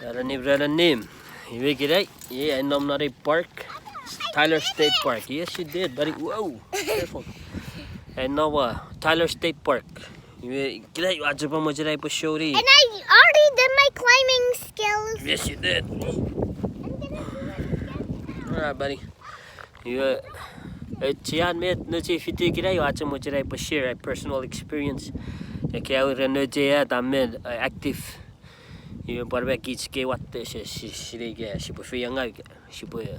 Name. You wake it right? Yeah, I know I'm not a park. Tyler State Park. Yes, you did, buddy. Whoa, careful. I know Tyler State Park. You get you aja pa mo dyan po shori. And I already did my climbing skills. Yes, you did. Alright, buddy. You Chian met no if you take it you aja mo dyan po share a personal experience. Kaya rin no dyan tamen active. You parang kich ke what she put ngawa she put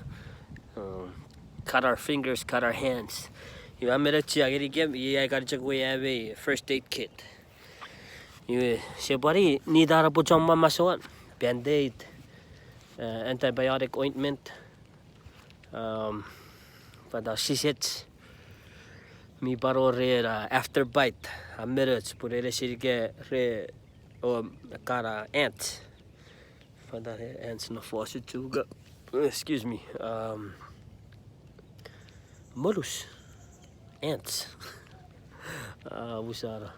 cut our fingers, cut our hands. You I met a I got to have a first aid kit. You say buddy need a pujama masoan, band-aid, antibiotic ointment, but she said me paro re after bite a minute put it she get re cara ants. But ants no Fosun Chuuk. Excuse me. Porous. Ants. Usara.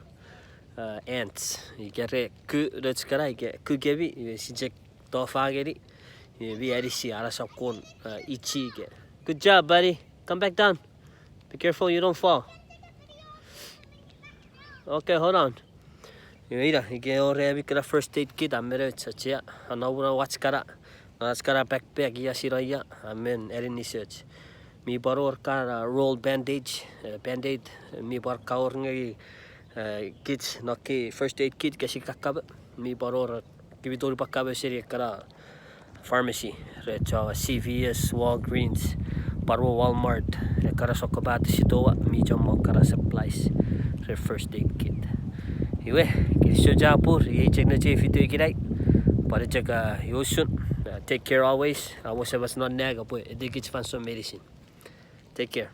Ants. You get it. That's correct. Kugevi. You see check tofageri. You be able to see arasakon. Ichi. Good job, buddy. Come back down. Be careful you don't fall. Okay, hold on. You get already a first aid kit. I'm ready to check. I know what's cara. What's cara backpack. Yes, I'm in Asinesin. Me borrow cara roll bandage, band-aid. Me borrow kawor kich, not first aid kit. Kasi kakab. Me borrow kibitori pakab siri cara pharmacy. Recha CVS, Walgreens, borrow Walmart. Cara sokobat sitowa. Me jamo cara supplies. First aid kit. Iwe, kisyo japur, check na if you do it. Para check Auchean. Take care always. I was not nag, boy. It gets fan some medicine. Take care.